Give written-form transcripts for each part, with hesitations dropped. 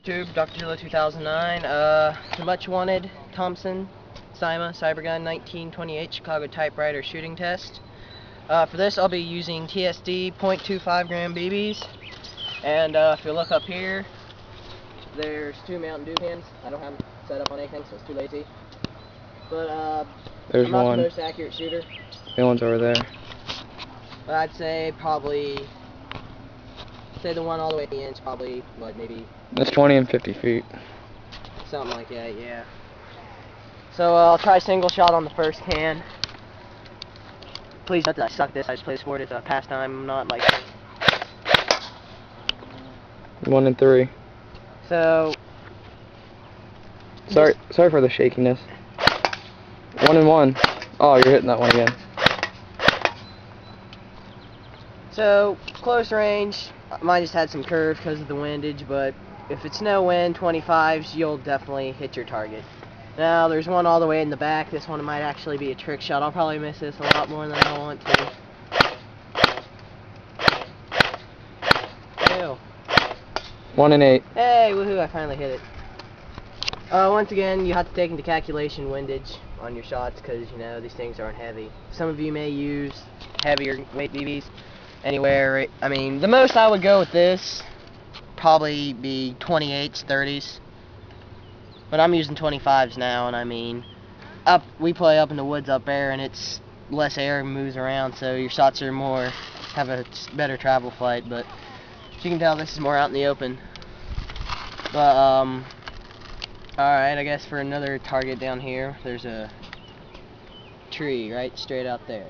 YouTube, Dr. Zilla 2009, the much wanted Thompson CYMA Cybergun 1928 Chicago Typewriter shooting test. For this I'll be using TSD 0.25 gram BBs, and if you look up here, there's two Mountain Dew cans. I don't have them set up on anything, so it's too lazy. But there's I'm not one. the most accurate shooter. The one's over there. But I'd say probably, say the one all the way in is probably, what, maybe... It's 20 and 50 feet. Something like that, yeah. So I'll try single shot on the first can. Please note that I suck this. I just play the sport as a pastime. I'm not like... 1 and 3. So... Sorry for the shakiness. 1 and 1. Oh, you're hitting that one again. So, close range. Mine just had some curve because of the windage, but if it's no wind, 25s, you'll definitely hit your target. Now, there's one all the way in the back. This one might actually be a trick shot. I'll probably miss this a lot more than I want to. Ew. 1 and 8. Hey, woohoo, I finally hit it. Once again, you have to take into calculation windage on your shots because, you know, these things aren't heavy. Some of you may use heavier weight BBs. Anywhere, I mean, the most I would go with this probably be 28s, 30s. But I'm using 25s now, and I mean, we play up in the woods up there, and it's less air moves around, so your shots are have a better travel flight. But as you can tell, this is more out in the open. But alright, I guess for another target down here, there's a tree right straight out there.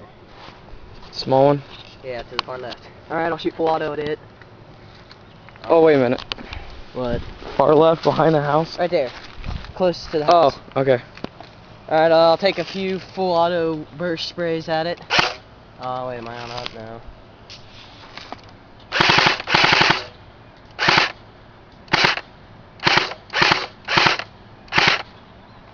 Small one? Yeah, to the far left. Alright, I'll shoot full auto at it. Oh, wait a minute. What? Far left, behind the house? Right there. Close to the house. Oh, okay. Alright, I'll take a few full auto burst sprays at it. Oh, wait, am I on up now?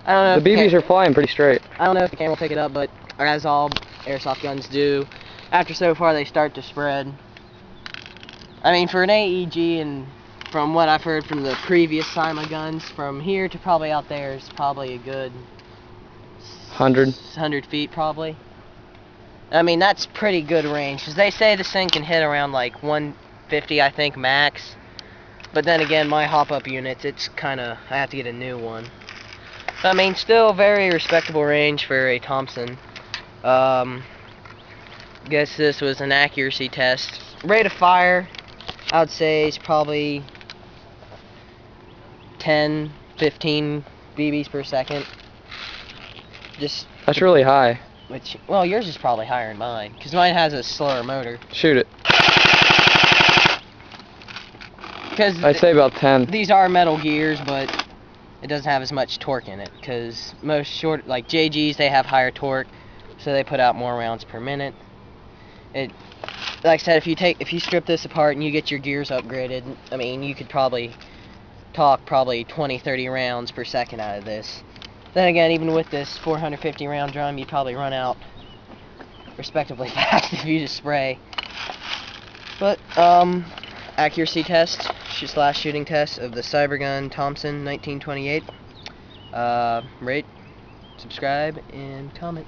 I don't know. The BBs are flying pretty straight. I don't know if the camera will pick it up, but as all airsoft guns do, after so far they start to spread. I mean, for an AEG, and from what I've heard from the previous CYMA guns, from here to probably out there is probably a good 100 feet probably. I mean, that's pretty good range, because they say this thing can hit around like 150, I think, max. But then again, my hop-up units, it's kind of, I have to get a new one. I mean, still very respectable range for a Thompson. Guess this was an accuracy test. Rate of fire, I would say, is probably 10, 15 BBs per second. That's really high. Well, yours is probably higher than mine, because mine has a slower motor. Shoot it. I'd say about 10. These are metal gears, but it doesn't have as much torque in it, because most short, like JGs, they have higher torque, so they put out more rounds per minute. Like I said, if you strip this apart and you get your gears upgraded, I mean, you could probably talk 20-30 rounds per second out of this. Then again, even with this 450 round drum, you'd probably run out respectively fast if you just spray. But accuracy test / shooting test of the Cybergun Thompson 1928. Rate, subscribe, and comment.